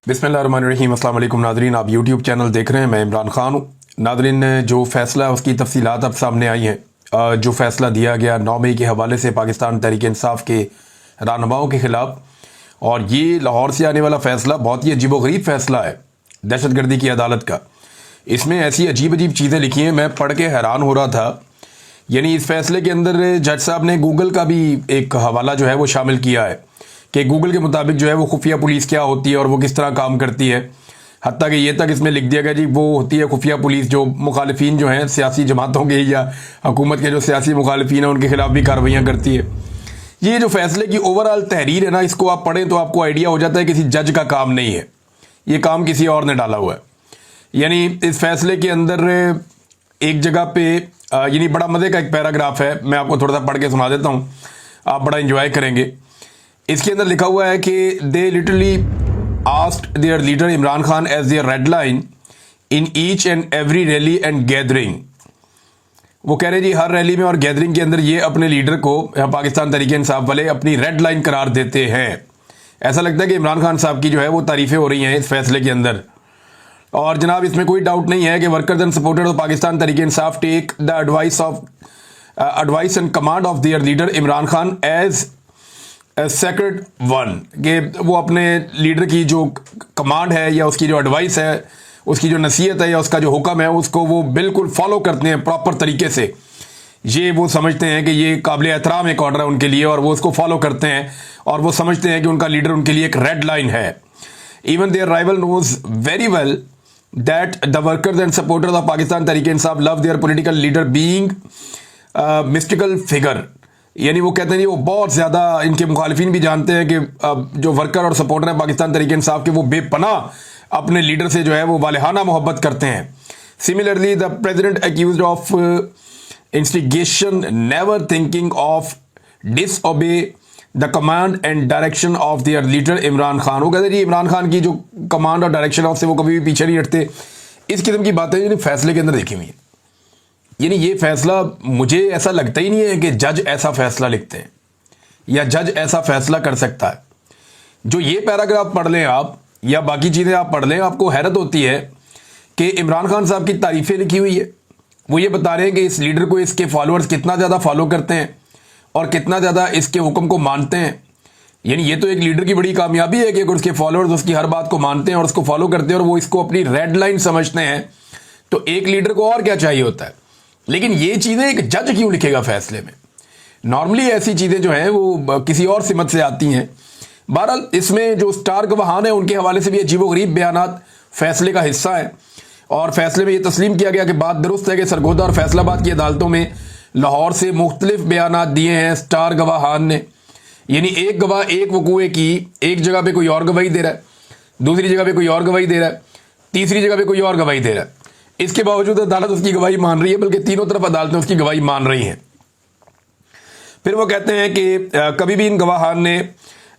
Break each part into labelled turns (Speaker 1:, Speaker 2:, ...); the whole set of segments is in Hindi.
Speaker 1: बिस्मिल्लाहिर्रहमानिर्रहीम। अस्सलाम वालेकुम नाज़रीन, आप यूट्यूब चैनल देख रहे हैं। मैं इमरान खान हूँ। नाज़रीन, जो फ़ैसला है उसकी तफसीलात अब सामने आई हैं। जो फ़ैसला दिया गया 9 मई के हवाले से पाकिस्तान तहरीक इंसाफ के रहनुमाओं के ख़िलाफ़, और ये लाहौर से आने वाला फ़ैसला बहुत ही अजीबोगरीब फ़ैसला है दहशतगर्दी की अदालत का। इसमें ऐसी अजीब अजीब चीज़ें लिखी हैं, मैं पढ़ के हैरान हो रहा था। यानी इस फैसले के अंदर जज साहब ने गूगल का भी एक हवाला जो है वो शामिल किया है कि गूगल के मुताबिक जो है वो खुफिया पुलिस क्या होती है और वो किस तरह काम करती है। हत्ता कि ये तक इसमें लिख दिया गया जी वो होती है खुफिया पुलिस जो मुखालिफिन जो हैं सियासी जमातों के या हुकूमत के जो सियासी मुखालिफिन हैं उनके खिलाफ भी कार्रवाइयाँ करती है। ये जो फैसले की ओवरऑल तहरीर है ना, इसको आप पढ़ें तो आपको आइडिया हो जाता है किसी जज का काम नहीं है, ये काम किसी और ने डाला हुआ है। यानी इस फैसले के अंदर एक जगह पे यानी बड़ा मज़े का एक पैराग्राफ है, मैं आपको थोड़ा सा पढ़ के सुना देता हूँ, आप बड़ा इंजॉय करेंगे। इसके अंदर लिखा हुआ है कि they literally asked their leader Imran Khan as their red line in each and every rally and gathering. वो कह रहे जी हर रैली में और गैदरिंग के अंदर ये अपने लीडर को पाकिस्तान तहरीक इंसाफ वाले अपनी रेड लाइन करार देते हैं। ऐसा लगता है कि इमरान खान साहब की जो है वो तारीफें हो रही हैं इस फैसले के अंदर। और जनाब इसमें कोई डाउट नहीं है कि workers and supporters of Pakistan Tehreek Insaf take the advice and command of their leader Imran Khan as sacred one, कि वो अपने लीडर की जो कमांड है या उसकी जो एडवाइस है, उसकी जो नसीहत है या उसका जो हुक्म है, उसको वो बिल्कुल फॉलो करते हैं प्रॉपर तरीके से। ये वो समझते हैं कि ये काबिल एहतराम एक ऑर्डर है उनके लिए और वो उसको फॉलो करते हैं और वो समझते हैं कि उनका लीडर उनके लिए एक रेड लाइन है। Even their rival knows very well that the workers and supporters of Pakistan Tehreek Insaf love their political leader being mystical figure। यानी वो कहते हैं जी वो बहुत ज़्यादा इनके मुखालिफिन भी जानते हैं कि जो वर्कर और सपोर्टर हैं पाकिस्तान तहरीक इंसाफ के वो बेपनाह अपने लीडर से जो है वो वालिहाना मोहब्बत करते हैं। Similarly the president accused of instigation never thinking of disobey the command and direction of their leader Imran Khan. वो कहते हैं जी इमरान खान की जो कमांड और डायरेक्शन ऑफ से वो कभी भी पीछे नहीं हटते। इस किस्म की बातें यानी फैसले के अंदर देखी हुई है। यानी ये फैसला मुझे ऐसा लगता ही नहीं है कि जज ऐसा फैसला लिखते हैं या जज ऐसा फैसला कर सकता है। जो ये पैराग्राफ पढ़ लें आप या बाकी चीज़ें आप पढ़ लें, आपको हैरत होती है कि इमरान खान साहब की तारीफें लिखी हुई है। वो ये बता रहे हैं कि इस लीडर को इसके फॉलोअर्स कितना ज़्यादा फॉलो करते हैं और कितना ज़्यादा इसके हुक्म को मानते हैं। यानी ये तो एक लीडर की बड़ी कामयाबी है कि अगर उसके फॉलोअर्स उसकी हर बात को मानते हैं और उसको फॉलो करते हैं और वो इसको अपनी रेड लाइन समझते हैं, तो एक लीडर को और क्या चाहिए होता है। लेकिन ये चीज़ें एक जज क्यों लिखेगा फैसले में? नॉर्मली ऐसी चीज़ें जो हैं वो किसी और सिमत से आती हैं। बहरहाल इसमें जो स्टार गवाहान है उनके हवाले से भी अजीबोगरीब बयानात फैसले का हिस्सा है और फैसले में ये तस्लीम किया गया कि बात दुरुस्त है कि सरगोदा और फैसलाबाद की अदालतों में लाहौर से मुख्तलिफ बयानात दिए हैं स्टार गवाहान ने। यानी एक गवाह एक वकूए की एक जगह पे कोई और गवाही दे रहा है, दूसरी जगह पे कोई और गवाही दे रहा है, तीसरी जगह पे कोई और गवाही दे रहा है। इसके बावजूद अदालत उसकी गवाही मान रही है, बल्कि तीनों तरफ अदालतें उसकी गवाही मान रही हैं। फिर वो कहते हैं कि कभी भी इन गवाहान ने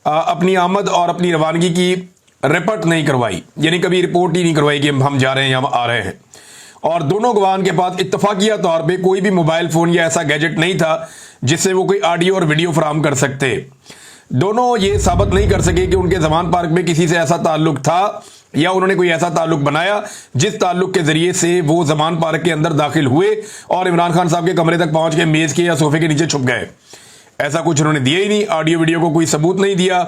Speaker 1: अपनी आमद और अपनी रवानगी की रिपोर्ट नहीं करवाई, यानी कभी रिपोर्ट ही नहीं करवाई कि हम जा रहे हैं या हम आ रहे हैं। और दोनों गवाहान के पास इत्तफाकिया तौर पे कोई भी मोबाइल फ़ोन या ऐसा गैजेट नहीं था जिससे वो कोई ऑडियो और वीडियो फराहम कर सकते। दोनों ये साबित नहीं कर सके कि उनके जमान पार्क में किसी से ऐसा ताल्लुक था या उन्होंने कोई ऐसा ताल्लुक बनाया जिस ताल्लुक के जरिए से वो जमान पार्क के अंदर दाखिल हुए और इमरान खान साहब के कमरे तक पहुंच के मेज़ के या सोफे के नीचे छुप गए। ऐसा कुछ उन्होंने दिया ही नहीं, ऑडियो वीडियो को कोई सबूत नहीं दिया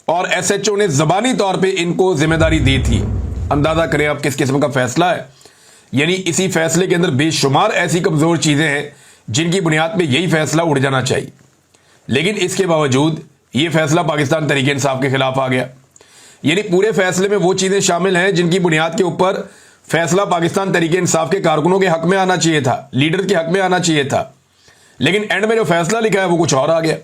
Speaker 1: और SHO ने ज़बानी तौर पर इनको जिम्मेदारी दी थी। अंदाज़ा करें आप किस किस्म का फैसला है। यानी इसी फैसले के अंदर बेशुमार ऐसी कमज़ोर चीज़ें हैं जिनकी बुनियाद पे यही फैसला उड़ जाना चाहिए, लेकिन इसके बावजूद ये फैसला पाकिस्तान तहरीक इंसाफ के खिलाफ आ गया। यानी पूरे फैसले में वो चीज़ें शामिल हैं जिनकी बुनियाद के ऊपर फैसला पाकिस्तान तहरीक इंसाफ के कारकुनों के हक में आना चाहिए था, लीडर के हक में आना चाहिए था, लेकिन एंड में जो फैसला लिखा है वो कुछ और आ गया।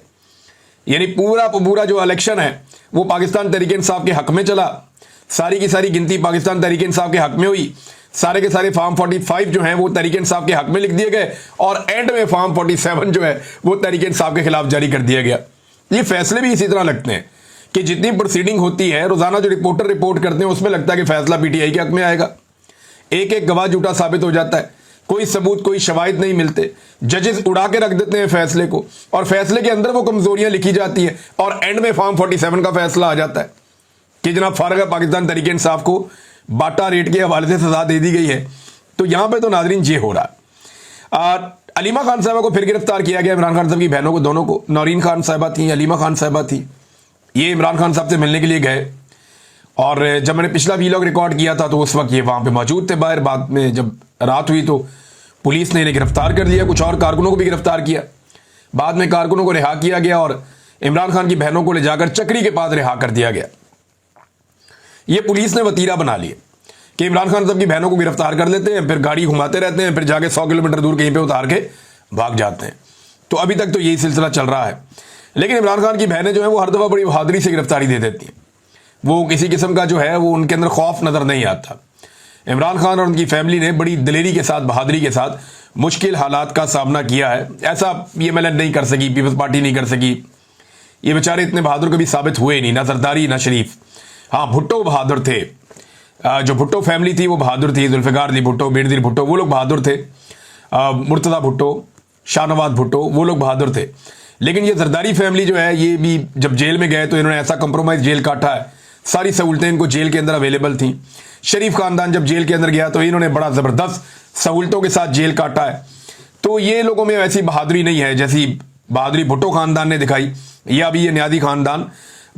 Speaker 1: यानी पूरा जो इलेक्शन है वो पाकिस्तान तहरीक इंसाफ के हक में चला, सारी की सारी गिनती पाकिस्तान तहरीक इंसाफ के हक में हुई, सारे के सारे फॉर्म 45 जो हैं वो तहरीक इंसाफ के हक में लिख दिए गए और एंड में फॉर्म 47 जो है वो तहरीक इंसाफ के खिलाफ जारी कर दिया गया। ये फैसले भी इसी तरह लगते हैं कि जितनी प्रोसीडिंग होती है रोजाना जो रिपोर्टर रिपोर्ट करते हैं उसमें लगता है कि फैसला PTI के हक में आएगा। एक एक गवाह झूठा साबित हो जाता है, कोई सबूत कोई शवाहिद नहीं मिलते, जजेस उड़ा के रख देते हैं फैसले को और फैसले के अंदर वो कमजोरियां लिखी जाती हैं और एंड में फॉर्म 47 का फैसला आ जाता है। कि जनाब फारग पाकिस्तान तहरीक इंसाफ को बाटा रेट के हवाले से सजा दे दी गई है। तो यहां पे तो नाजरीन ये हो रहा है। अलीमा खान साहबा को फिर गिरफ्तार किया गया, इमरान खान साहब की बहनों को, दोनों को। नौरीन खान साहबा थी, अलीमा खान साहबा थी। ये इमरान खान साहब से मिलने के लिए गए और जब मैंने पिछला वीलॉग रिकॉर्ड किया था तो उस वक्त ये वहां पे मौजूद थे बाहर। बाद में जब रात हुई तो पुलिस ने इन्हें गिरफ्तार कर लिया, कुछ और कारकुनों को भी गिरफ्तार किया। बाद में कारकुनों को रिहा किया गया और इमरान खान की बहनों को ले जाकर चक्री के पास रिहा कर दिया गया। ये पुलिस ने वतीरा बना लिया कि इमरान खान साहब की बहनों को गिरफ्तार कर लेते हैं, फिर गाड़ी घुमाते रहते हैं, फिर जाके 100 किलोमीटर दूर कहीं पे उतार के भाग जाते हैं। तो अभी तक तो यही सिलसिला चल रहा है। लेकिन इमरान खान की बहनें जो है वो हर दफा बड़ी बहादुरी से गिरफ्तारी दे देती हैं। वो किसी किस्म का जो है वो उनके अंदर खौफ नजर नहीं आता। इमरान खान और उनकी फैमिली ने बड़ी दिलेरी के साथ, बहादुरी के साथ मुश्किल हालात का सामना किया है। ऐसा PMLN नहीं कर सकी, पीपल्स पार्टी नहीं कर सकी। ये बेचारे इतने बहादुर कभी साबित हुए नहीं, ना जरदारी ना शरीफ। हाँ, भुट्टो बहादुर थे, जो भुट्टो फैमिली थी वो बहादुर थी। जुल्फिकार अली भुट्टो, बेनजीर भुट्टो, वो लोग बहादुर थे। मुर्तजा भुट्टो, शाहनवाज भुट्टो, वो लोग बहादुर थे। लेकिन ये जरदारी फैमिली जो है, ये भी जब जेल में गए तो इन्होंने ऐसा कंप्रोमाइज जेल काटा है, सारी सहूलतें इनको जेल के अंदर अवेलेबल थी। शरीफ खानदान जब जेल के अंदर गया तो इन्होंने बड़ा जबरदस्त सहूलतों के साथ जेल काटा है। तो ये लोगों में वैसी बहादुरी नहीं है जैसी बहादुरी भुट्टो खानदान ने दिखाई, या अभी ये न्यादी खानदान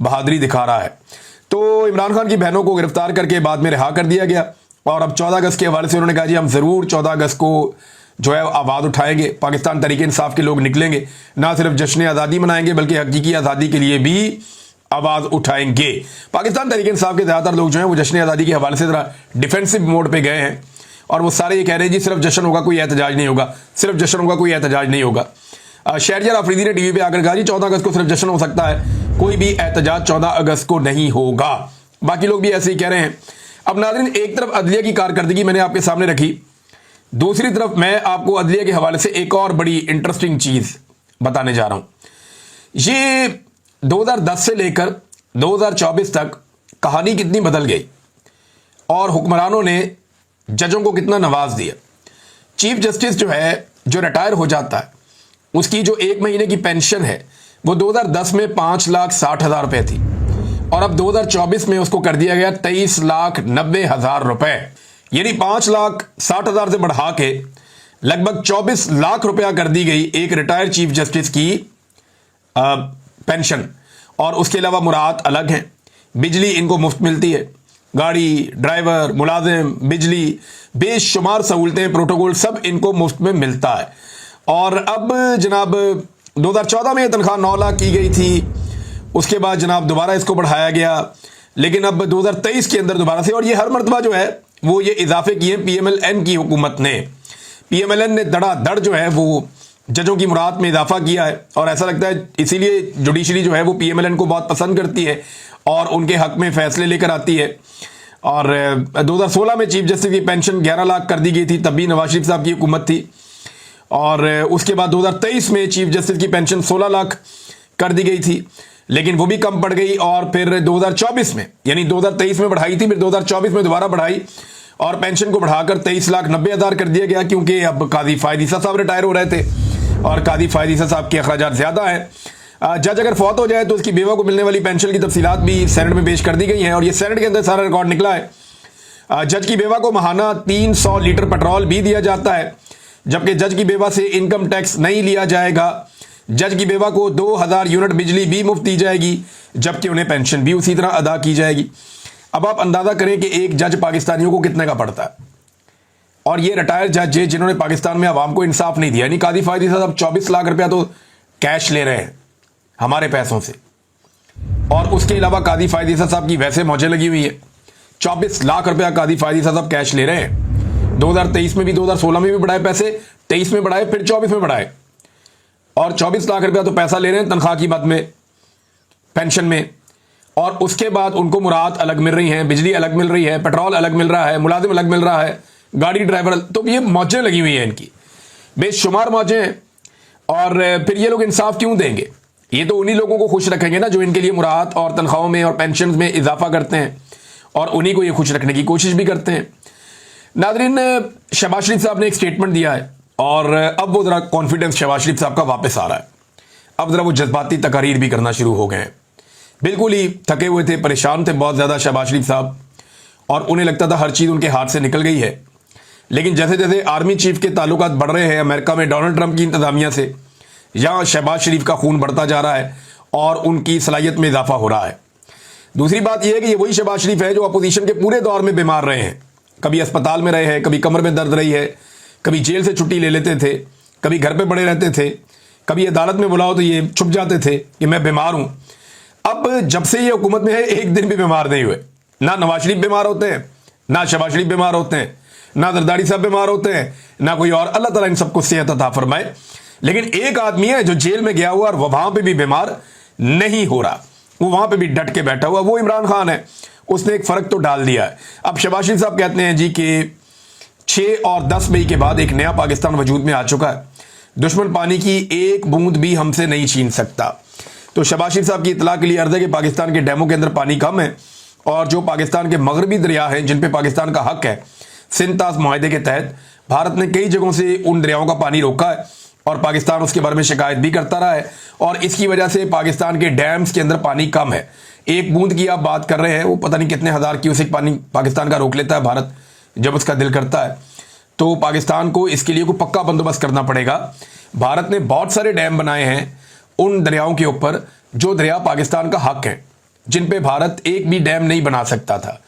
Speaker 1: बहादुरी दिखा रहा है। तो इमरान खान की बहनों को गिरफ्तार करके बाद में रिहा कर दिया गया और अब 14 अगस्त के हवाले से उन्होंने कहा जी हम जरूर 14 अगस्त को जो है आवाज उठाएंगे, पाकिस्तान तहरीक इंसाफ के लोग निकलेंगे, ना सिर्फ जश्न आज़ादी मनाएंगे बल्कि हकीकी आज़ादी के लिए भी आवाज उठाएंगे। पाकिस्तान तहरीक इंसाफ के ज्यादातर लोग जो हैं वो जश्न आज़ादी के हवाले से जरा डिफेंसिव मोड पे गए हैं और वो सारे ये कह रहे हैं जी सिर्फ जश्न होगा, कोई एहतजाज नहीं होगा, सिर्फ जश्न होगा, कोई एहतजाज नहीं होगा। शहरयार आफरीदी ने टीवी पे आकर कहा जी 14 अगस्त को सिर्फ जश्न हो सकता है, कोई भी एहतजाज 14 अगस्त को नहीं होगा। बाकी लोग भी ऐसे ही कह रहे हैं। अब नाज़रीन, एक तरफ अदलिया की कारकर्दगी मैंने आपके सामने रखी, दूसरी तरफ मैं आपको अदलिया के हवाले से एक और बड़ी इंटरेस्टिंग चीज बताने जा रहा हूं। ये 2010 से लेकर 2024 तक कहानी कितनी बदल गई और हुक्मरानों ने जजों को कितना नवाज दिया। चीफ जस्टिस जो है, जो रिटायर हो जाता है, उसकी जो 1 महीने की पेंशन है वो 2010 में 5,60,000 रुपए थी और अब 2024 में उसको कर दिया गया 23,90,000 रुपए, यानी 5,60,000 से बढ़ा के लगभग 24 लाख रुपया कर दी गई एक रिटायर्ड चीफ जस्टिस की पेंशन। और उसके अलावा मुराद अलग हैं, बिजली इनको मुफ्त मिलती है, गाड़ी, ड्राइवर, मुलाजिम, बिजली, बेशुमार सहूलतें, प्रोटोकॉल सब इनको मुफ्त में मिलता है। और अब जनाब 2014 में तनख्वाह 9 लाख की गई थी, उसके बाद जनाब दोबारा इसको बढ़ाया गया, लेकिन अब 2023 के अंदर दोबारा से, और ये हर मरतबा जो है वो ये इजाफे किए PMLN की हुकूमत ने। PMLN ने धड़ाधड़ जो है वो जजों की मुराद में इजाफा किया है और ऐसा लगता है इसीलिए जुडिशरी जो है वो PMLN को बहुत पसंद करती है और उनके हक में फैसले लेकर आती है। और 2016 में चीफ जस्टिस की पेंशन 11 लाख कर दी गई थी, तब भी नवाज शरीफ साहब की हुकूमत थी। और उसके बाद 2023 में चीफ जस्टिस की पेंशन 16 लाख कर दी गई थी, लेकिन वो भी कम पड़ गई। और फिर 2024 में, यानी 2023 में बढ़ाई थी, फिर 2024 में दोबारा बढ़ाई और पेंशन को बढ़ाकर 23,90,000 कर दिया गया, क्योंकि अब काजी फायद ईसा साहब रिटायर हो रहे थे और काजी फायद ईसा साहब के अखराजात ज्यादा है। जज अगर फौत हो जाए तो उसकी बेवा को मिलने वाली पेंशन की तफसीलात भी सेनेट में पेश कर दी गई हैं और ये सेनेट के अंदर सारा रिकॉर्ड निकला है। जज की बेवा को माहाना 300 लीटर पेट्रोल भी दिया जाता है, जबकि जज की बेवा से इनकम टैक्स नहीं लिया जाएगा। जज की बेवा को 2000 यूनिट बिजली भी मुफ्त दी जाएगी, जबकि उन्हें पेंशन भी उसी तरह अदा की जाएगी। अब आप अंदाजा करें कि एक जज पाकिस्तानियों को कितने का पड़ता है, और ये रिटायर्ड जज है जिन्होंने पाकिस्तान में आवाम को इंसाफ नहीं दिया। यानी कादी फायदी साहब 24 लाख रुपया तो कैश ले रहे हैं हमारे पैसों से, और उसके अलावा कादी फायदी साहब की वैसे मौजें लगी हुई है। 24 लाख रुपया कादी फायदी साहब कैश ले रहे हैं। 2023 में भी, 2016 में भी बढ़ाए पैसे, 23 में बढ़ाए, फिर 24 में बढ़ाए, और 24 लाख रुपया तो पैसा ले रहे हैं तनख्वाह की मद में, पेंशन में। और उसके बाद उनको मुराद अलग मिल रही हैं, बिजली अलग मिल रही है, पेट्रोल अलग मिल रहा है, मुलाजिम अलग मिल रहा है, गाड़ी ड्राइवर, तो ये मौजें लगी हुई हैं इनकी, बेशुमार मौजें हैं। और फिर ये लोग इंसाफ क्यों देंगे? ये तो उन्हीं लोगों को खुश रखेंगे ना जो इनके लिए मुराद और तनख्वाहों में और पेंशन में इजाफा करते हैं, और उन्हीं को ये खुश रखने की कोशिश भी करते हैं। नादरीन, शहबाज शरीफ साहब ने एक स्टेटमेंट दिया है और अब वो जरा कॉन्फिडेंस शहबाज शरीफ साहब का वापस आ रहा है। अब जरा वो जज्बाती तकारीर भी करना शुरू हो गए हैं। बिल्कुल ही थके हुए थे, परेशान थे बहुत ज़्यादा शहबाज शरीफ साहब, और उन्हें लगता था हर चीज़ उनके हाथ से निकल गई है। लेकिन जैसे जैसे आर्मी चीफ के ताल्लुकात बढ़ रहे हैं अमेरिका में डोनाल्ड ट्रंप की इंतजामिया से, यहाँ शहबाज शरीफ का खून बढ़ता जा रहा है और उनकी सलाहियत में इजाफा हो रहा है। दूसरी बात यह है कि ये वही शहबाज शरीफ है जो अपोजिशन के पूरे दौर में बीमार रहे हैं, कभी अस्पताल में रहे हैं, कभी कमर में दर्द रही है, कभी जेल से छुट्टी ले लेते थे, कभी घर पे पड़े रहते थे, कभी अदालत में बुलाओ तो ये छुप जाते थे कि मैं बीमार हूं। अब जब से ये हुकूमत में है एक दिन भी बीमार नहीं हुए। ना नवाज शरीफ बीमार होते हैं, ना शहबाज शरीफ बीमार होते हैं, ना जरदारी साहब बीमार होते हैं, ना कोई और। अल्लाह ताला इन सबको सेहत अता फरमाए। लेकिन एक आदमी है जो जेल में गया हुआ और वहां पे भी बीमार नहीं हो रहा, वो वहां पे भी डट के बैठा हुआ, वो इमरान खान है। उसने एक फर्क तो डाल दिया है। अब शहबाज शरीफ साहब कहते हैं जी कि 6 और 10 मई के बाद एक नया पाकिस्तान वजूद में आ चुका है, दुश्मन पानी की एक बूंद भी हमसे नहीं छीन सकता। तो शहबाज शरीफ साहब की इतला के लिए अर्ज है कि पाकिस्तान के डैमों के अंदर पानी कम है, और जो पाकिस्तान के मगरबी दरिया हैं जिन पे पाकिस्तान का हक है, सिंध-तास मुआहदे के तहत भारत ने कई जगहों से उन दरियाओं का पानी रोका है और पाकिस्तान उसके बारे में शिकायत भी करता रहा है, और इसकी वजह से पाकिस्तान के डैम्स के अंदर पानी कम है। एक बूंद की आप बात कर रहे हैं, वो पता नहीं कितने हजार क्यूसेक पानी पाकिस्तान का रोक लेता है भारत जब उसका दिल करता है। तो पाकिस्तान को इसके लिए कोई पक्का बंदोबस्त करना पड़ेगा। भारत ने बहुत सारे डैम बनाए हैं उन दरियाओं के ऊपर जो दरिया पाकिस्तान का हक है, जिन पे भारत एक भी डैम नहीं बना सकता था।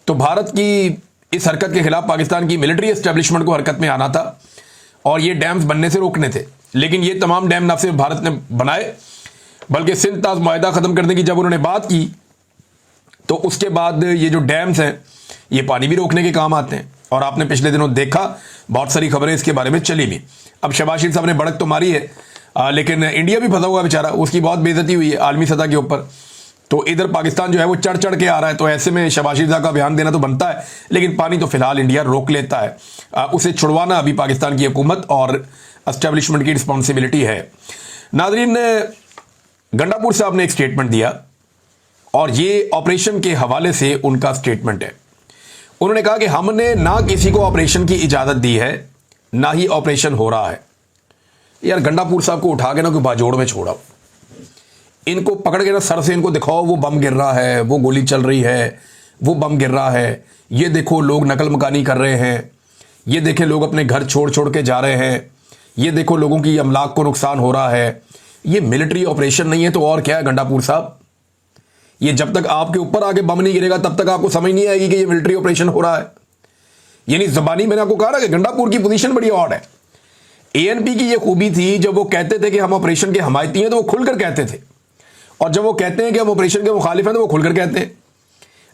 Speaker 1: तो भारत की इस हरकत के खिलाफ पाकिस्तान की मिलिट्री एस्टेब्लिशमेंट को हरकत में आना था और ये डैम्स बनने से रोकने थे। लेकिन ये तमाम डैम न सिर्फ भारत ने बनाए, बल्कि सिंध-तास मुआहदा खत्म करने की जब उन्होंने बात की तो उसके बाद ये जो डैम्स हैं ये पानी भी रोकने के काम आते हैं। और आपने पिछले दिनों देखा, बहुत सारी खबरें इसके बारे में चली भी। अब शहबाज शरीफ साहब ने बढ़त तो मारी है, लेकिन इंडिया भी फंसा हुआ बेचारा, उसकी बहुत बेइज्जती हुई है आलमी सतह के ऊपर। तो इधर पाकिस्तान जो है वो चढ़ चढ़ के आ रहा है, तो ऐसे में शहबाज शरीफ साहब का बयान देना तो बनता है, लेकिन पानी तो फिलहाल इंडिया रोक लेता है। उसे छुड़वाना अभी पाकिस्तान की हुकूमत और एस्टेब्लिशमेंट की रिस्पॉन्सिबिलिटी है। नाजरीन, गंडापुर साहब ने एक स्टेटमेंट दिया और ये ऑपरेशन के हवाले से उनका स्टेटमेंट है। उन्होंने कहा कि हमने ना किसी को ऑपरेशन की इजाजत दी है, ना ही ऑपरेशन हो रहा है। यार गंडापुर साहब को उठा के ना कोई बाजोड़ में छोड़ा, इनको पकड़ के ना सर से इनको दिखाओ वो बम गिर रहा है, वो गोली चल रही है, वो बम गिर रहा है, ये देखो लोग नकल मकानी कर रहे हैं, ये देखें लोग अपने घर छोड़ छोड़ के जा रहे हैं, ये देखो लोगों की अमलाक को नुकसान हो रहा है। ये मिलिट्री ऑपरेशन नहीं है तो और क्या है गंडापुर साहब? ये जब तक आपके ऊपर आके बम नहीं गिरेगा तब तक आपको समझ नहीं आएगी कि ये मिलिट्री ऑपरेशन हो रहा है। यानी जबानी मैंने आपको कहा ना कि गंडापुर की पोजीशन बड़ी ऑड है। एएनपी की ये खूबी थी, जब वो कहते थे कि हम ऑपरेशन के हमायती हैं तो वो खुलकर कहते थे, और जब वो कहते हैं कि हम ऑपरेशन के मुखालिफ हैं तो वो खुलकर कहते हैं।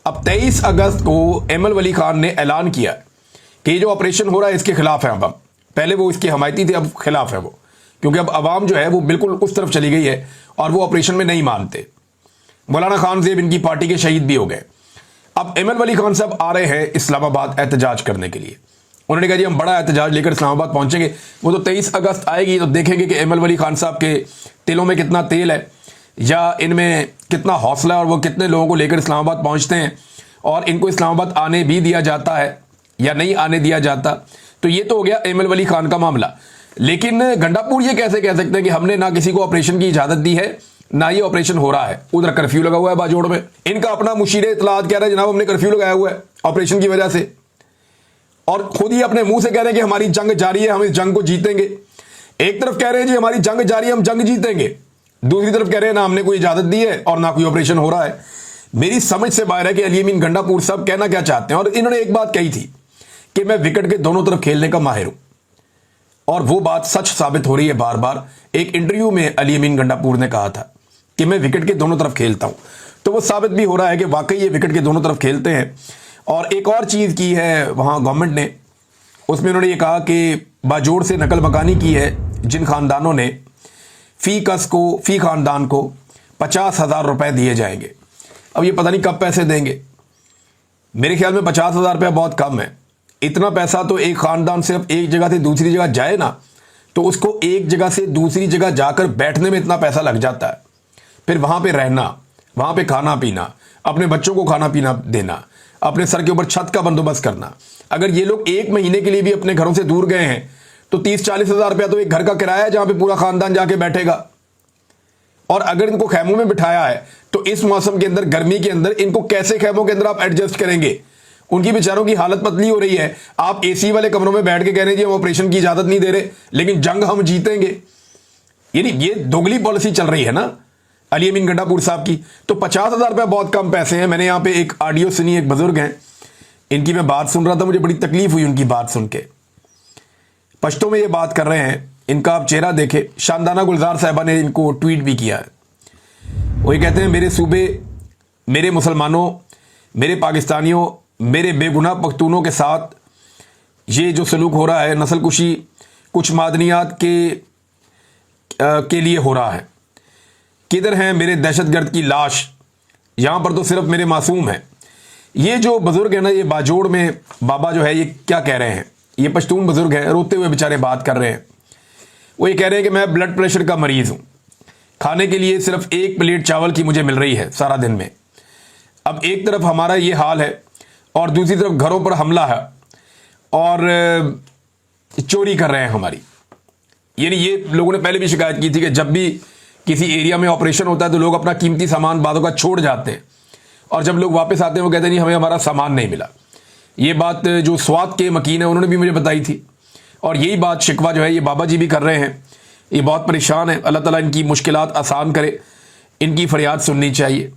Speaker 1: अब 23 अगस्त को एमएल वली खान ने ऐलान किया कि ये जो ऑपरेशन हो रहा है इसके खिलाफ है। अब पहले वो इसके हमायती थे, अब खिलाफ है वो, क्योंकि अब अवाम जो है वो बिल्कुल उस तरफ चली गई है और वो ऑपरेशन में नहीं मानते। मौलाना खान ज़ेब इनकी पार्टी के शहीद भी हो गए। अब एमएल वली खान साहब आ रहे हैं इस्लामाबाद एहतजाज करने के लिए। उन्होंने कहा जी हम बड़ा एहतजाज लेकर इस्लामाबाद पहुंचेंगे। वो तो 23 अगस्त आएगी तो देखेंगे कि एमएल वली खान साहब के तिलों में कितना तेल है या इनमें कितना हौसला है और वो कितने लोगों को लेकर इस्लामाबाद पहुंचते हैं, और इनको इस्लामाबाद आने भी दिया जाता है या नहीं आने दिया जाता। तो ये तो हो गया एमएल वली खान का मामला। लेकिन गंडापुर ये कैसे कह सकते हैं कि हमने ना किसी को ऑपरेशन की इजाजत दी है, ना ये ऑपरेशन हो रहा है? उधर कर्फ्यू लगा हुआ है बाजोड़ में। इनका अपना मुशीर इत्तलात कह रहा है जनाब हमने कर्फ्यू लगाया हुआ है ऑपरेशन की वजह से, और खुद ही अपने मुंह से कह रहे हैं कि हमारी जंग जारी है, हम इस जंग को जीतेंगे। एक तरफ कह रहे हैं जी हमारी जंग जारी है, हम जंग जीतेंगे, दूसरी तरफ कह रहे हैं ना हमने कोई इजाजत दी है और ना कोई ऑपरेशन हो रहा है। मेरी समझ से बाहर है कि अली अमीन गंडापुर साहब कहना क्या चाहते हैं। और इन्होंने एक बात कही थी कि मैं विकेट के दोनों तरफ खेलने का माहिर हूं, और वो बात सच साबित हो रही है बार बार। एक इंटरव्यू में अली अमीन गंडापुर ने कहा था कि मैं विकेट के दोनों तरफ खेलता हूं, तो वो साबित भी हो रहा है कि वाकई ये विकेट के दोनों तरफ खेलते हैं। और एक और चीज की है वहां गवर्नमेंट ने, उसमें उन्होंने ये कहा कि बाजोड़ से नकल मकानी की है जिन खानदानों ने, फी खानदान को 50,000 रुपए दिए जाएंगे। अब ये पता नहीं कब पैसे देंगे। मेरे ख्याल में 50,000 रुपया बहुत कम है। इतना पैसा तो एक खानदान सिर्फ एक जगह से दूसरी जगह जाए ना, तो उसको एक जगह से दूसरी जगह जाकर बैठने में इतना पैसा लग जाता है, फिर वहां पे रहना, वहां पे खाना पीना, अपने बच्चों को खाना पीना देना, अपने सर के ऊपर छत का बंदोबस्त करना। अगर ये लोग 1 महीने के लिए भी अपने घरों से दूर गए हैं तो 30-40 हजार रुपया तो एक घर का किराया है जहां पे पूरा खानदान जाके बैठेगा। और अगर इनको खैमों में बिठाया है तो इस मौसम के अंदर, गर्मी के अंदर, इनको कैसे खैमों के अंदर आप एडजस्ट करेंगे? उनकी बेचारों की हालत पतली हो रही है। आप एसी वाले कमरों में बैठ के कह रहे हैं जी हम ऑपरेशन की इजाजत नहीं दे रहे, लेकिन जंग हम जीतेंगे। ये दोगली पॉलिसी चल रही है ना अली अमीन गंडापुर साहब की। तो 50,000 रुपया बहुत कम पैसे हैं। मैंने यहां पे एक ऑडियो सुनी, एक बुजुर्ग हैं, इनकी मैं बात सुन रहा था, मुझे बड़ी तकलीफ हुई उनकी बात सुन के। पश्तो में ये बात कर रहे हैं, इनका आप चेहरा देखे। शानदाना गुलजार साहबा ने इनको ट्वीट भी किया है। वो ये कहते हैं मेरे सूबे, मेरे मुसलमानों, मेरे पाकिस्तानियों, मेरे बेगुनाह पख्तूनों के साथ ये जो सलूक हो रहा है, नस्ल कुशी कुछ मादनियात के लिए हो रहा है। किधर हैं मेरे दहशतगर्द की लाश? यहां पर तो सिर्फ मेरे मासूम हैं। ये जो बुजुर्ग है ना, ये बाजोड़ में बाबा जो है, ये क्या कह रहे हैं? ये पश्तून बुजुर्ग हैं, रोते हुए बेचारे बात कर रहे हैं। वो ये कह रहे हैं कि मैं ब्लड प्रेशर का मरीज हूं, खाने के लिए सिर्फ एक प्लेट चावल की मुझे मिल रही है सारा दिन में। अब एक तरफ हमारा ये हाल है और दूसरी तरफ घरों पर हमला है और चोरी कर रहे हैं हमारी। यानी ये लोगों ने पहले भी शिकायत की थी कि जब भी किसी एरिया में ऑपरेशन होता है तो लोग अपना कीमती सामान बातों का छोड़ जाते हैं, और जब लोग वापस आते हैं वो कहते हैं नहीं हमें हमारा सामान नहीं मिला। ये बात जो स्वात के मकीन है उन्होंने भी मुझे बताई थी, और यही बात शिकवा जो है ये बाबा जी भी कर रहे हैं। ये बहुत परेशान है। अल्लाह ताला इनकी मुश्किलात आसान करे। इनकी फरियाद सुननी चाहिए,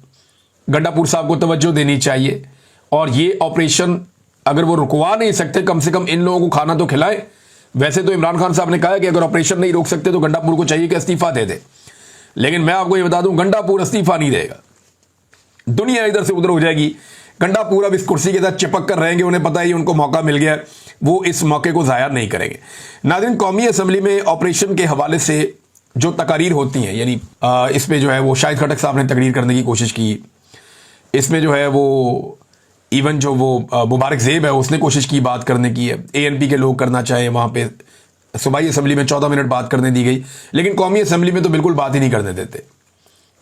Speaker 1: गंडापुर साहब को तवज्जो देनी चाहिए, और ये ऑपरेशन अगर वो रुकवा नहीं सकते, कम से कम इन लोगों को खाना तो खिलाए। वैसे तो इमरान खान साहब ने कहा है कि अगर ऑपरेशन नहीं रोक सकते तो गंडापुर को चाहिए कि इस्तीफा दे दे, लेकिन मैं आपको ये बता दूं गंडापुर इस्तीफा नहीं देगा। दुनिया इधर से उधर हो जाएगी, गंडापुर अब इस कुर्सी के साथ चिपक कर रहेंगे। उन्हें पता है उनको मौका मिल गया, वो इस मौके को ज़ाया नहीं करेंगे। नाज़रीन, कौमी असम्बली में ऑपरेशन के हवाले से जो तकारीर होती हैं, यानी इसमें जो है वो शाहिद खटक साहब ने तकरीर करने की कोशिश की। इसमें जो है वो इवन जो वो मुबारक ज़ेब है उसने कोशिश की बात करने की है। ANP के लोग करना चाहे, वहाँ पे सूबाई असम्बली में 14 मिनट बात करने दी गई, लेकिन कौमी असम्बली में तो बिल्कुल बात ही नहीं करने देते।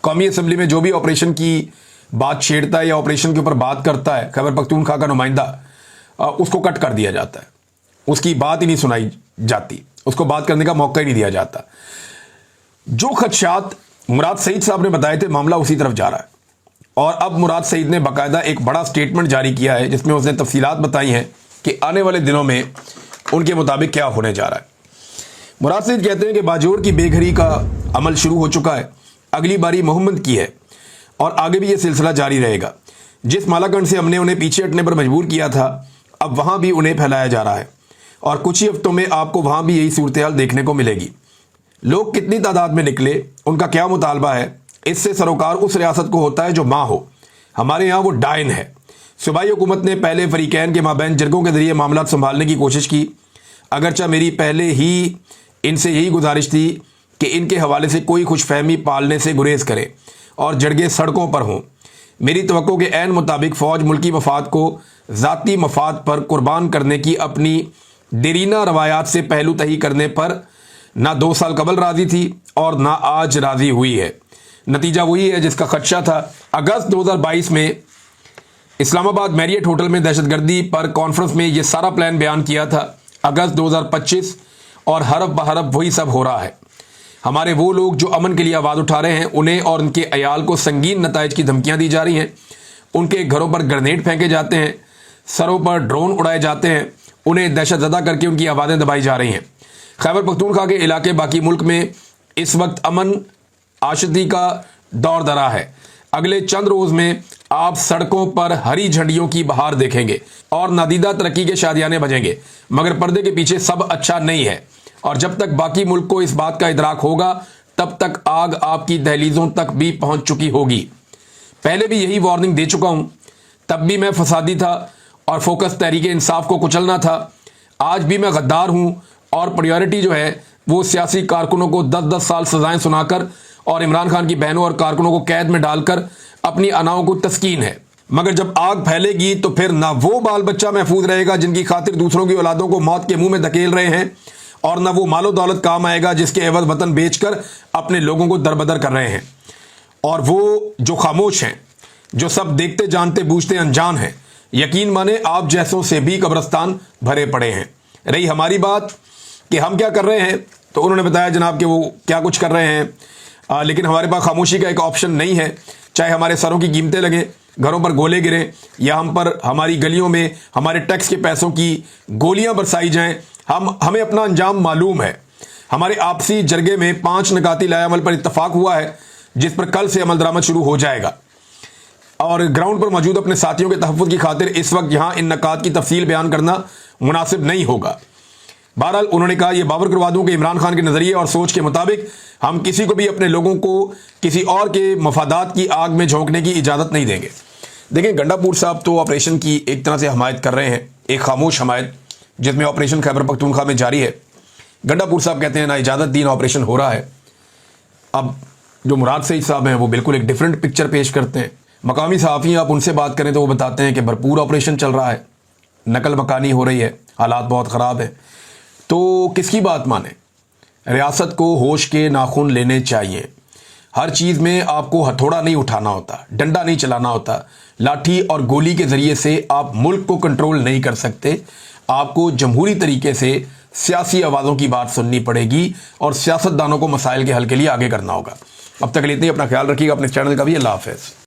Speaker 1: कौमी असम्बली में जो भी ऑपरेशन की बात छेड़ता है या ऑपरेशन के ऊपर बात करता है, खैबर पख्तूनख्वा का नुमाइंदा, उसको कट कर दिया जाता है। उसकी बात ही नहीं सुनाई जाती, उसको बात करने का मौका ही नहीं दिया जाता। जो खदशात मुराद सईद साहब ने बताए थे, मामला उसी तरफ जा रहा है। और अब मुराद सईद ने बाकायदा एक बड़ा स्टेटमेंट जारी किया है जिसमें उसने तफसीलात बताई हैं कि आने वाले दिनों में उनके मुताबिक क्या होने जा रहा है। मुराद सईद कहते हैं कि बाजोड़ की बेघरी का अमल शुरू हो चुका है, अगली बारी मोहम्मद की है और आगे भी यह सिलसिला जारी रहेगा। जिस मालाकंड से हमने उन्हें पीछे हटने पर मजबूर किया था, अब वहां भी उन्हें फैलाया जा रहा है और कुछ ही हफ्तों में आपको वहां भी यही सूरत हाल देखने को मिलेगी। लोग कितनी तादाद में निकले, उनका क्या मुतालबा है, इससे सरोकार उस रियासत को होता है जो माँ हो। हमारे यहाँ वो डायन है। सूबाई हुकूमत ने पहले फरीकैन के माबैन जरगों के जरिए मामला संभालने की कोशिश की, अगरचा मेरी पहले ही इनसे यही गुजारिश थी कि इनके हवाले से कोई खुशफहमी पालने से गुरेज करें और जड़गे सड़कों पर हों। मेरी तवक्को के ऐन मुताबिक फ़ौज मुल्की मफाद को ज़ाती मफाद पर कुर्बान करने की अपनी देरीना रवायात से पहलू तही करने पर ना 2 साल कबल राज़ी थी और ना आज राज़ी हुई है। नतीजा वही है जिसका खदशा था। अगस्त 2022 में इस्लामाबाद मैरियट होटल में दहशतगर्दी पर कॉन्फ्रेंस में यह सारा प्लान बयान किया था। अगस्त 2025 और हरफ बहरफ वही सब हो रहा है। हमारे वो लोग जो अमन के लिए आवाज़ उठा रहे हैं, उन्हें और उनके अयाल को संगीन नताइज की धमकियां दी जा रही हैं। उनके घरों पर ग्रेनेड फेंके जाते हैं, सरों पर ड्रोन उड़ाए जाते हैं, उन्हें दहशतज़दा करके उनकी आवाज़ें दबाई जा रही हैं। खैबर पख्तूनख्वा के इलाके बाकी मुल्क में इस वक्त अमन आशती का दौर दरा है। अगले चंद रोज़ में आप सड़कों पर हरी झंडियों की बहार देखेंगे और नादीदा तरक्की के शादियाने बजेंगे, मगर पर्दे के पीछे सब अच्छा नहीं है। और जब तक बाकी मुल्क को इस बात का इदराक होगा, तब तक आग आपकी दहलीजों तक भी पहुंच चुकी होगी। पहले भी यही वार्निंग दे चुका हूं, तब भी मैं फसादी था और फोकस तहरीक इंसाफ को कुचलना था। आज भी मैं गद्दार हूं और प्रायोरिटी जो है वो सियासी कारकुनों को 10-10 साल सजाएं सुनाकर और इमरान खान की बहनों और कारकुनों को कैद में डालकर अपनी अनाओं को तस्कीन है। मगर जब आग फैलेगी तो फिर ना वो बाल बच्चा महफूज रहेगा जिनकी खातिर दूसरों की औलादों को मौत के मुंह में धकेल रहे हैं, और न वो मालो दौलत काम आएगा जिसके एवज वतन बेचकर अपने लोगों को दरबदर कर रहे हैं। और वो जो खामोश हैं, जो सब देखते जानते बूझते अनजान हैं, यकीन माने आप जैसों से भी कब्रस्तान भरे पड़े हैं। रही हमारी बात कि हम क्या कर रहे हैं, तो उन्होंने बताया जनाब कि वो क्या कुछ कर रहे हैं। लेकिन हमारे पास खामोशी का एक ऑप्शन नहीं है। चाहे हमारे सरों की कीमतें लगें, घरों पर गोले गिरें, या हम पर हमारी गलियों में हमारे टैक्स के पैसों की गोलियां बरसाई जाएं, हमें अपना अंजाम मालूम है। हमारे आपसी जरगे में 5 नकाती लाएअमल पर इत्तफाक हुआ है, जिस पर कल से अमल दरामद शुरू हो जाएगा। और ग्राउंड पर मौजूद अपने साथियों के तहफ़्फ़ुज़ की खातिर इस वक्त यहां इन नकात की तफसील बयान करना मुनासिब नहीं होगा। बहरहाल उन्होंने कहा, यह बावर करवा दूं कि इमरान खान के नज़रिए और सोच के मुताबिक हम किसी को भी अपने लोगों को किसी और के मफादात की आग में झोंकने की इजाज़त नहीं देंगे। देखिए, गंडापुर साहब तो ऑपरेशन की एक तरह से हमायत कर रहे हैं, एक खामोश हमायत, जिसमें ऑपरेशन खैबर पख्तूनख्वा में जारी है। गंडापुर साहब कहते हैं ना इजाज़त दीन ऑपरेशन हो रहा है। अब जो मुराद सईद साहब हैं वो बिल्कुल एक डिफरेंट पिक्चर पेश करते हैं। मकामी सहाफ़ी आप उनसे बात करें तो वो बताते हैं कि भरपूर ऑपरेशन चल रहा है, नकल मकानी हो रही है, हालात बहुत ख़राब है। तो किसकी बात माने? रियासत को होश के नाखून लेने चाहिए। हर चीज़ में आपको हथौड़ा नहीं उठाना होता, डंडा नहीं चलाना होता। लाठी और गोली के ज़रिए से आप मुल्क को कंट्रोल नहीं कर सकते। आपको जमहूरी तरीके से सियासी आवाज़ों की बात सुननी पड़ेगी और सियासतदानों को मसाइल के हल के लिए आगे करना होगा। अब तक के लिए इतना ही। अपना ख्याल रखिएगा, अपने चैनल का भी। अल्लाह हाफ़िज़।